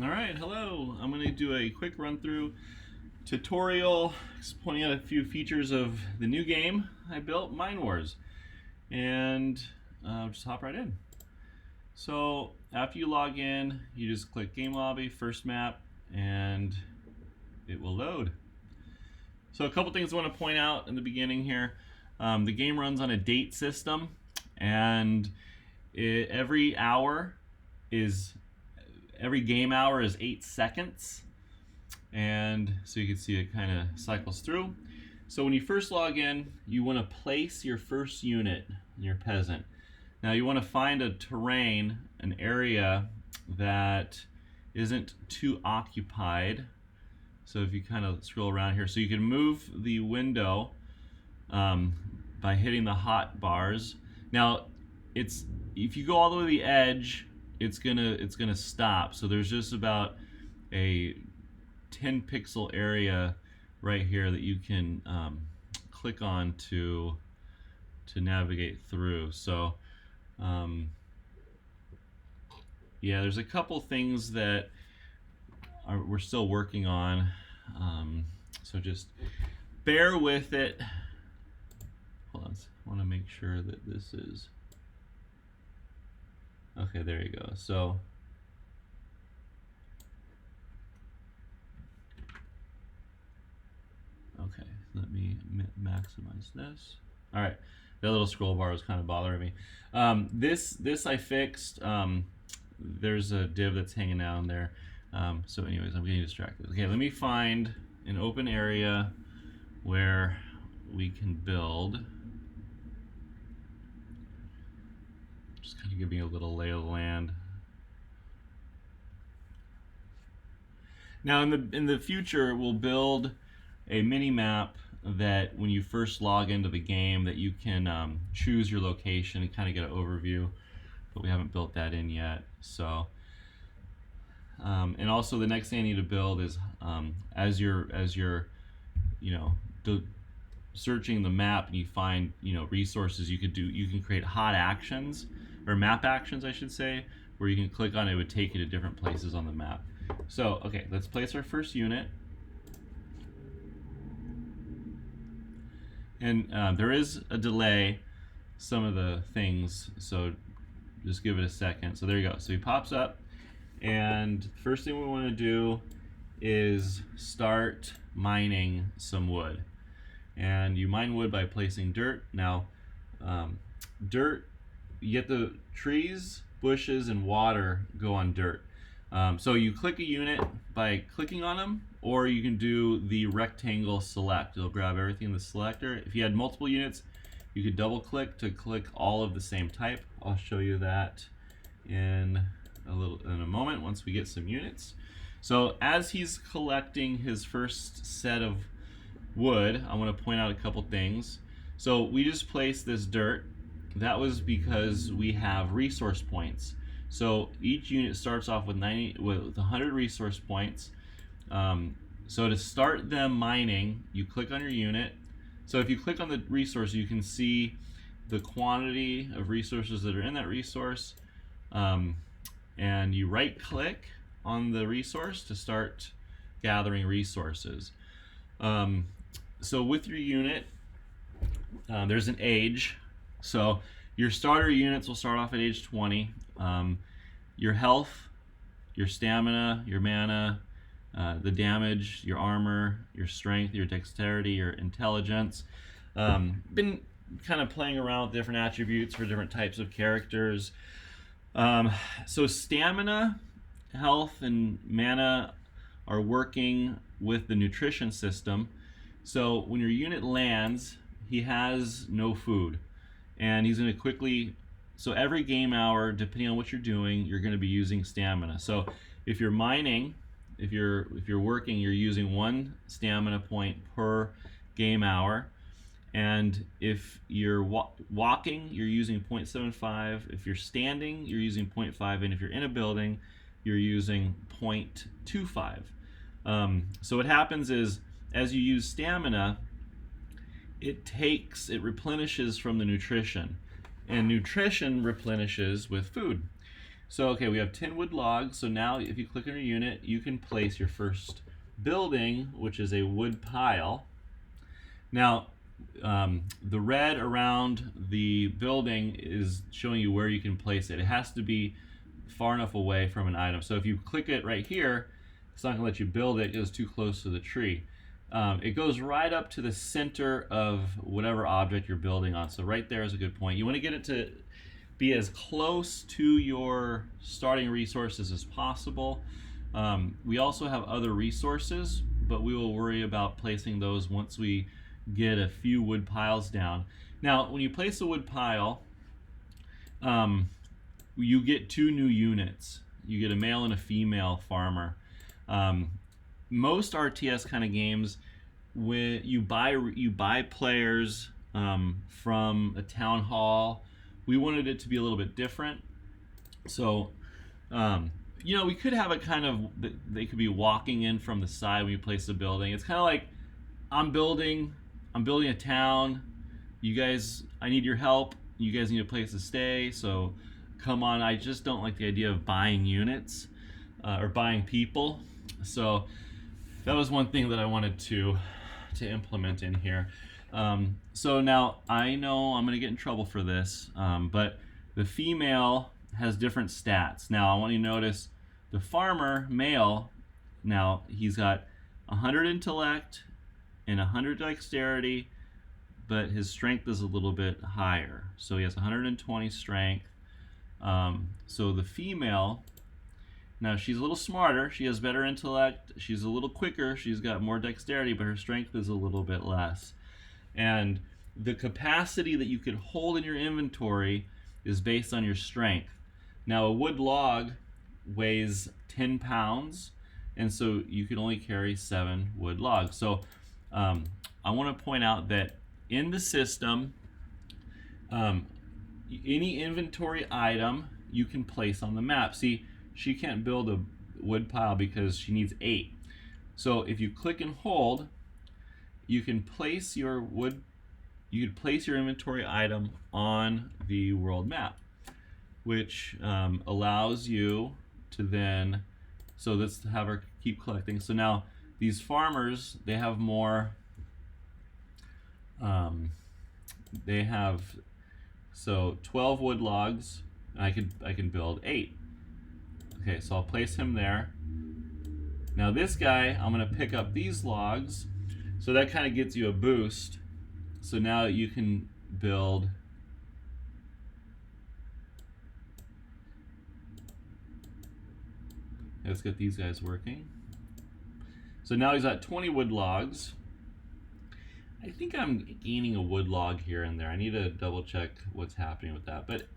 All right, hello. I'm going to do a quick run through tutorial pointing out a few features of the new game I built, Mine Wars, and just hop right in. So after you log in, you just click Game Lobby, First Map, and it will load. So a couple things I want to point out in the beginning here. The game runs on a date system, and every game hour is 8 seconds, and so you can see it kind of cycles through. So when you first log in, you want to place your first unit, your peasant. Now you want to find a terrain, an area that isn't too occupied. So if you kind of scroll around here, so you can move the window by hitting the hot bars. Now if you go all the way to the edge, it's gonna stop. So there's just about a 10 pixel area right here that you can click on to navigate through. So yeah, there's a couple things that we're still working on, so just bear with it. Hold on, I want to make sure that this is okay. There you go. So okay, let me maximize this. All right, that little scroll bar was kind of bothering me. This I fixed. There's a div that's hanging down there. So anyways, I'm getting distracted. Okay, let me find an open area where we can build. Just kind of give me a little lay of the land. Now in the future, we'll build a mini map that when you first log into the game, that you can choose your location and kind of get an overview, but we haven't built that in yet. So and also the next thing I need to build is as you're searching the map and you find resources, you can create hot actions, or map actions I should say, where you can click on it, would take you to different places on the map. So okay, let's place our first unit, and there is a delay some of the things, so just give it a second. So there you go. So he pops up, and first thing we want to do is start mining some wood. And you mine wood by placing dirt. Now dirt, you get the trees, bushes, and water go on dirt. So you click a unit by clicking on them, or you can do the rectangle select. It'll grab everything in the selector. If you had multiple units, you could double click to click all of the same type. I'll show you that in a moment once we get some units. So as he's collecting his first set of wood, I want to point out a couple things. So we just placed this dirt. That was because we have resource points. So each unit starts off with 100 resource points. So to start them mining, you click on your unit. So if you click on the resource, you can see the quantity of resources that are in that resource, and you right click on the resource to start gathering resources. So with your unit, there's an age. So your starter units will start off at age 20. Your health, your stamina, your mana, the damage, your armor, your strength, your dexterity, your intelligence. Been kind of playing around with different attributes for different types of characters. So stamina, health, and mana are working with the nutrition system. So when your unit lands, he has no food, and he's going to quickly, so every game hour, depending on what you're doing, you're going to be using stamina. So if you're mining, if you're working, you're using 1 stamina point per game hour, and if you're walking, you're using 0.75. If you're standing, you're using 0.5, and if you're in a building, you're using 0.25. So what happens is, as you use stamina, it replenishes from the nutrition, and nutrition replenishes with food. So okay, we have 10 wood logs. So now if you click on your unit, you can place your first building, which is a wood pile. Now, the red around the building is showing you where you can place it. It has to be far enough away from an item. So if you click it right here, it's not going to let you build it. It goes too close to the tree. It goes right up to the center of whatever object you're building on. So right there is a good point. You want to get it to be as close to your starting resources as possible. We also have other resources, but we will worry about placing those once we get a few wood piles down. Now, when you place a wood pile, you get 2 new units. You get a male and a female farmer. Most RTS kind of games, when you buy players from a town hall. We wanted it to be a little bit different. So, you know, we could have it kind of, they could be walking in from the side when you place the building. It's kind of like, I'm building a town. You guys, I need your help. You guys need a place to stay. So come on. I just don't like the idea of buying units or buying people. So that was one thing that I wanted to implement in here. So now I know I'm going to get in trouble for this, but the female has different stats. Now I want you to notice the farmer, male, now he's got 100 intellect and 100 dexterity, but his strength is a little bit higher. So he has 120 strength. So the female, now she's a little smarter, she has better intellect, she's a little quicker, she's got more dexterity, but her strength is a little bit less. And the capacity that you could hold in your inventory is based on your strength. Now a wood log weighs 10 pounds, and so you can only carry 7 wood logs. So I want to point out that in the system, any inventory item you can place on the map. See, she can't build a wood pile because she needs 8. So if you click and hold, you can place your inventory item on the world map, which allows you to then, so let's have her keep collecting. So now these farmers, they have more, they have, so 12 wood logs, and I can build 8. Okay, so I'll place him there. Now this guy, I'm gonna pick up these logs, so that kind of gets you a boost. So now you can build let's get these guys working. So now he's at 20 wood logs. I think I'm gaining a wood log here and there. I need to double check what's happening with that. But at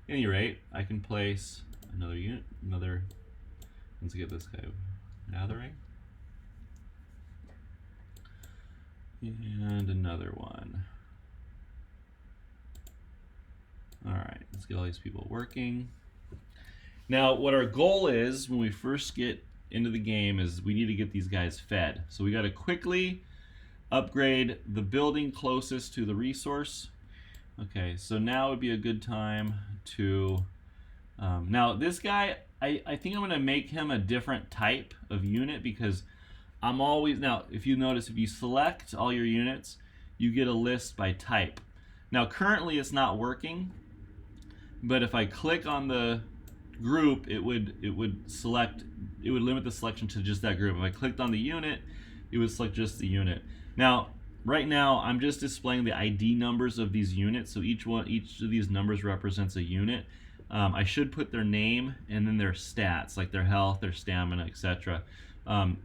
any rate, I can place another unit, let's get this guy gathering. And another one. Alright, let's get all these people working. Now, what our goal is when we first get into the game is we need to get these guys fed. So we got to quickly upgrade the building closest to the resource. Okay, so now would be a good time to... now, this guy, I think I'm going to make him a different type of unit because I'm always... Now, if you notice, if you select all your units, you get a list by type. Now, currently it's not working, but if I click on the group, it would limit the selection to just that group. If I clicked on the unit, it would select just the unit. Now, right now, I'm just displaying the ID numbers of these units, so each of these numbers represents a unit. I should put their name and then their stats, like their health, their stamina, etc.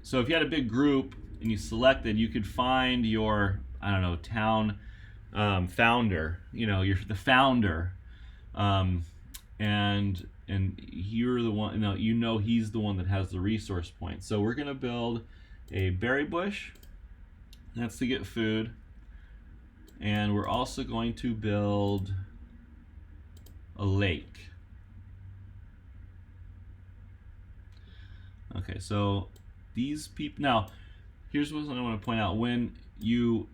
So if you had a big group and you selected, you could find your, I don't know, town founder. You know, you're the founder, and you're the one. You know he's the one that has the resource point. So we're gonna build a berry bush. That's to get food, and we're also going to build a lake. Okay, so these people, now here's what I want to point out. When you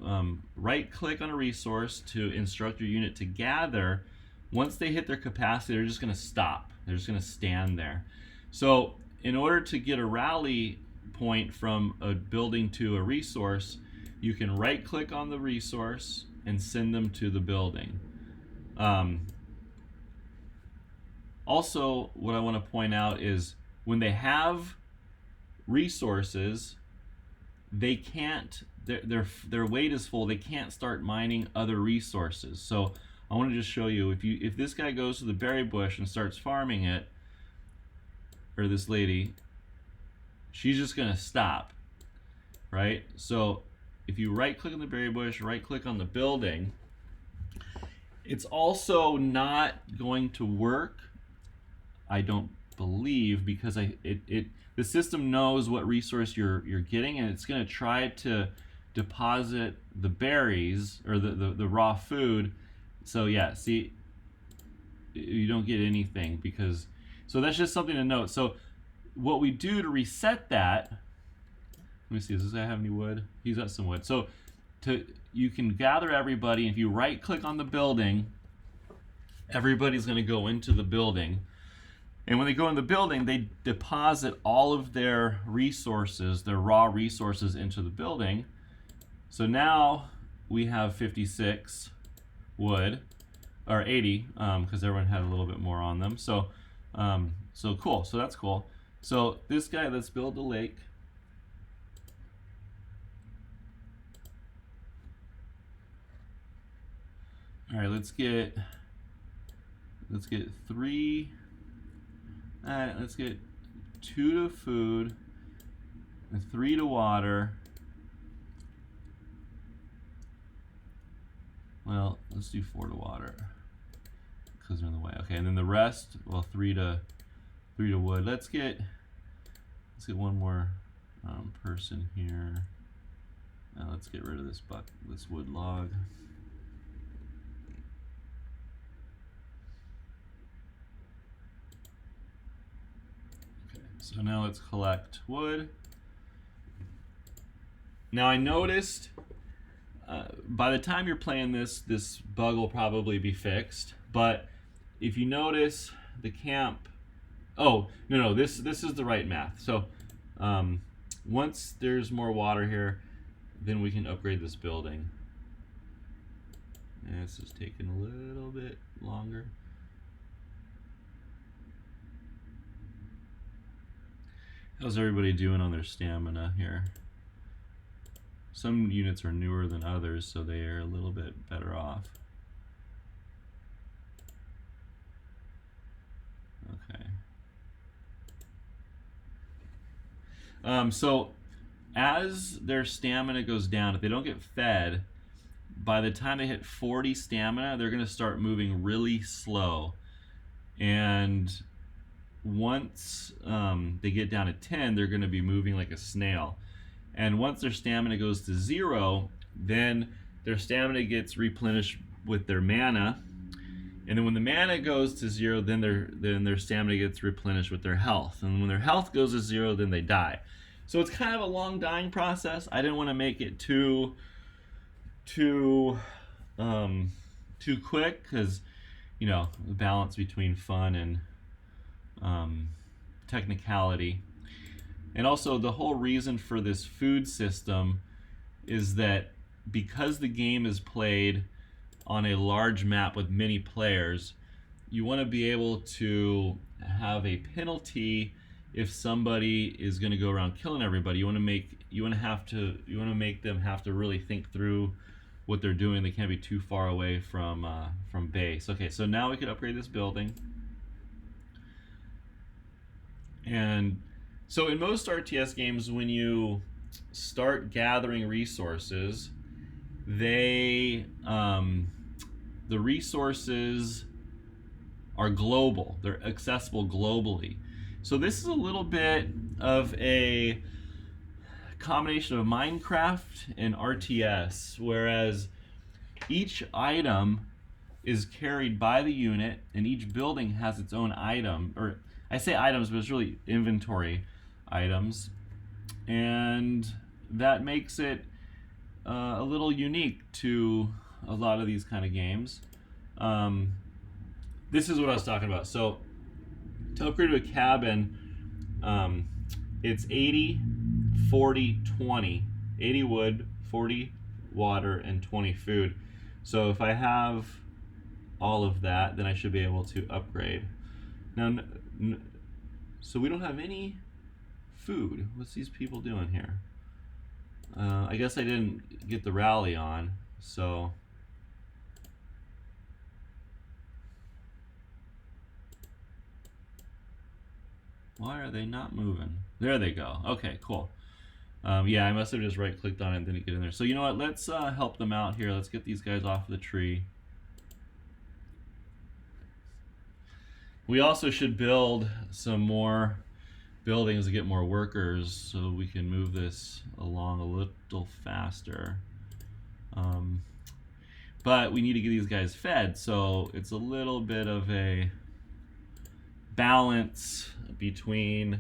right click on a resource to instruct your unit to gather, once they hit their capacity, they're just going to stop. They're just going to stand there. So in order to get a rally point from a building to a resource, you can right click on the resource and send them to the building. Also, what I want to point out is when they have resources, they can't, their weight is full, they can't start mining other resources. So I want to just show you, if this guy goes to the berry bush and starts farming it, or this lady, she's just going to stop, right? So if you right click on the berry bush, right click on the building, it's also not going to work, I don't believe, because the system knows what resource you're getting, and it's going to try to deposit the berries or the raw food. So yeah, see, you don't get anything because, so that's just something to note. So what we do to reset that, let me see, does this guy have any wood? He's got some wood. So you can gather everybody, and if you right click on the building, everybody's going to go into the building. And when they go in the building, they deposit all of their resources, their raw resources, into the building. So now we have 56 wood, or 80, because everyone had a little bit more on them. So, so cool. So that's cool. So this guy, let's build the lake. All right, let's get 3. Let's get 2 to food and 3 to water. Well, let's do 4 to water because they're in the way. Okay, and then the rest, well, 3 to wood. Let's get one more person here. Now let's get rid of this wood log. So now let's collect wood. Now I noticed by the time you're playing this bug will probably be fixed. But if you notice the camp, oh no, this is the right math. So once there's more water here, then we can upgrade this building. And it's just taking a little bit longer. How's everybody doing on their stamina here? Some units are newer than others, so they are a little bit better off. Okay. So as their stamina goes down, if they don't get fed, by the time they hit 40 stamina, they're going to start moving really slow. And once they get down to 10, they're going to be moving like a snail. And once their stamina goes to 0, then their stamina gets replenished with their mana. And then when the mana goes to 0, then their stamina gets replenished with their health. And when their health goes to 0, then they die. So it's kind of a long dying process. I didn't want to make it too quick, because you know, the balance between fun and technicality. And also the whole reason for this food system is that because the game is played on a large map with many players, you want to be able to have a penalty if somebody is going to go around killing everybody. You want to make them have to really think through what they're doing. They can't be too far away from base. Okay, so now we could upgrade this building. And so in most RTS games, when you start gathering resources, the resources are global. They're accessible globally. So this is a little bit of a combination of Minecraft and RTS, whereas each item is carried by the unit and each building has its own item, or I say items, but it's really inventory items, and that makes it a little unique to a lot of these kind of games. This is what I was talking about. So To upgrade to a cabin, it's 80, 40, 20. 80 wood, 40 water, and 20 food. So if I have all of that, then I should be able to upgrade. Now, so we don't have any food. What's these people doing here? I guess I didn't get the rally on, so why are they not moving? There they go. Okay, cool. Yeah, I must have just right-clicked on it and didn't get in there. So you know what? Let's help them out here. Let's get these guys off the tree. We also should build some more buildings to get more workers so we can move this along a little faster. But we need to get these guys fed, so it's a little bit of a balance between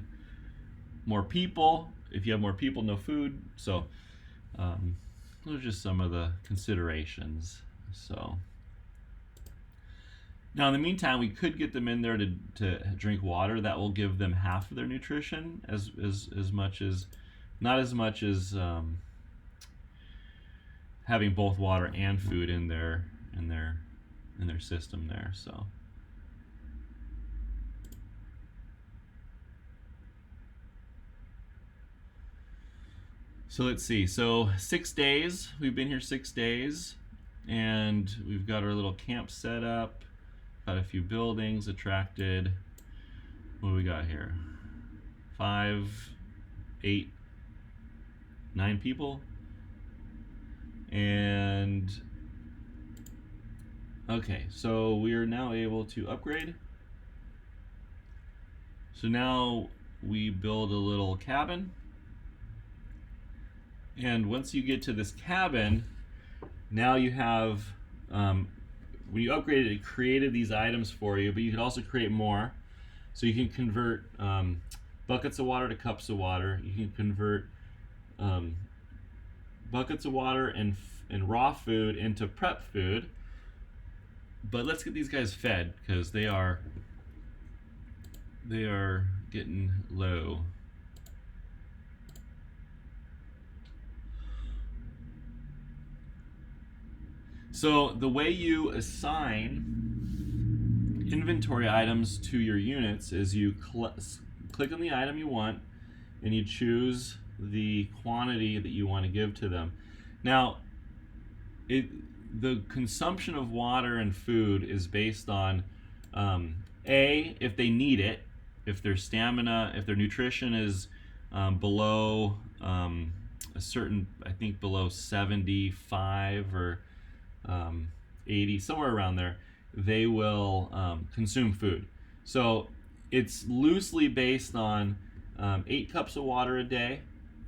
more people. If you have more people, no food. So those are just some of the considerations. So now in the meantime, we could get them in there to drink water. That will give them half of their nutrition, as much as, not as much as having both water and food in their system there. So let's see. So 6 days. We've been here 6 days, and we've got our little camp set up. Got a few buildings attracted. What do we got here? 5, 8, 9 people. And okay, so we are now able to upgrade. So now we build a little cabin. And once you get to this cabin, now you have, when you upgraded, it created these items for you, but you can also create more. So you can convert buckets of water to cups of water. You can convert buckets of water and raw food into prep food. But let's get these guys fed, because they are getting low. So the way you assign inventory items to your units is you click on the item you want, and you choose the quantity that you want to give to them. Now, the consumption of water and food is based on if they need it, if their stamina, if their nutrition is below a certain, I think below 75 or 80, somewhere around there, they will consume food. So it's loosely based on 8 cups of water a day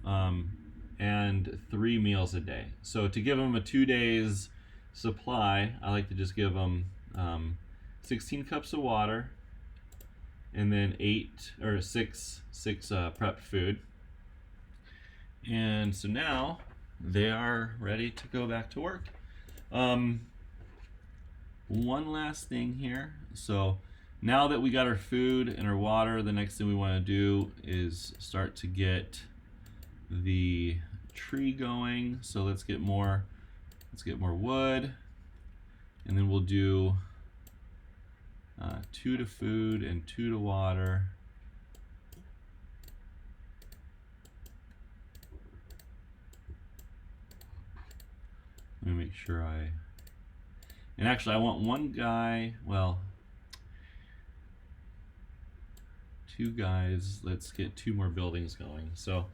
and 3 meals a day. So to give them a 2 days supply, I like to just give them 16 cups of water and then 6 prepped food. And so now they are ready to go back to work. One last thing here. So now that we got our food and our water, the next thing we want to do is start to get the tree going. So let's get more wood, and then we'll do 2 to food and 2 to water. Let me make sure and actually I want one guy, well, 2 guys. Let's get 2 more buildings going. So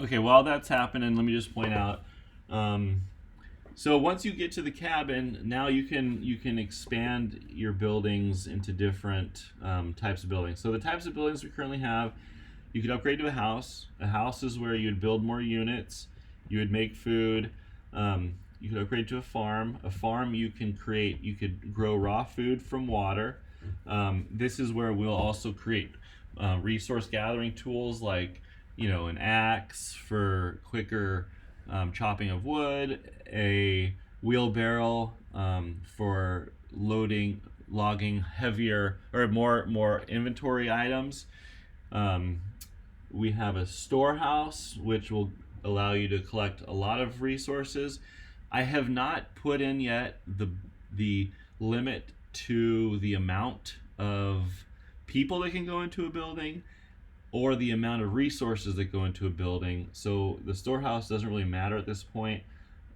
okay, while that's happening, let me just point out, so once you get to the cabin, now you can expand your buildings into different types of buildings. So the types of buildings we currently have, you could upgrade to a house. A house is where you'd build more units, you would make food. You could upgrade to a farm. A farm you could grow raw food from water. This is where we'll also create resource gathering tools like, an axe for quicker chopping of wood, a wheelbarrow for logging heavier or more inventory items. We have a storehouse, which will allow you to collect a lot of resources. I have not put in yet the limit to the amount of people that can go into a building or the amount of resources that go into a building. So the storehouse doesn't really matter at this point,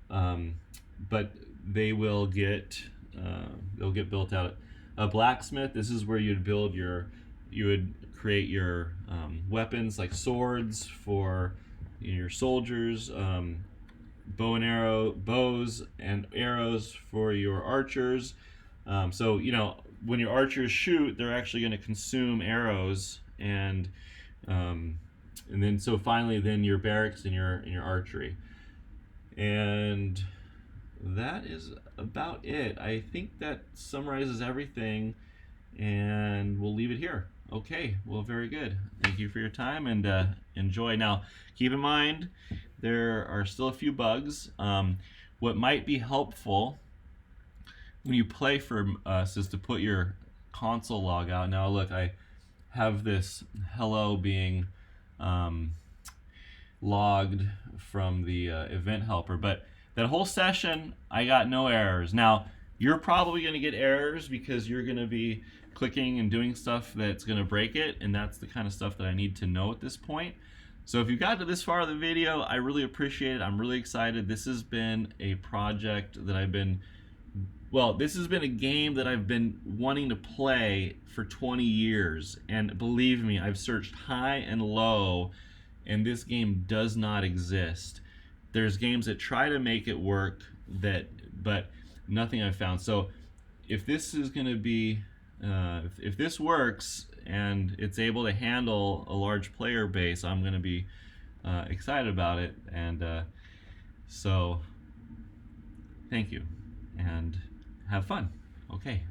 but they will they'll get built out. A blacksmith, this is where you would create your weapons like swords for your soldiers, bows and arrows for your archers. So when your archers shoot, they're actually going to consume arrows, and then so finally then your barracks and your archery. And that is about it. I think that summarizes everything, and we'll leave it here. Okay, well, very good. Thank you for your time, and enjoy. Now, keep in mind, there are still a few bugs. What might be helpful when you play for us is to put your console log out. Now, look, I have this hello being logged from the event helper, but that whole session, I got no errors. Now, you're probably going to get errors because you're going to be clicking and doing stuff that's going to break it, and that's the kind of stuff that I need to know at this point. So if you got to this far of the video, I really appreciate it. I'm really excited. This has been a project that this has been a game that I've been wanting to play for 20 years, and believe me, I've searched high and low, and this game does not exist. There's games that try to make it work, but nothing I've found. So if this is going to be, if this works and it's able to handle a large player base, I'm going to be excited about it. And so thank you, and have fun. Okay.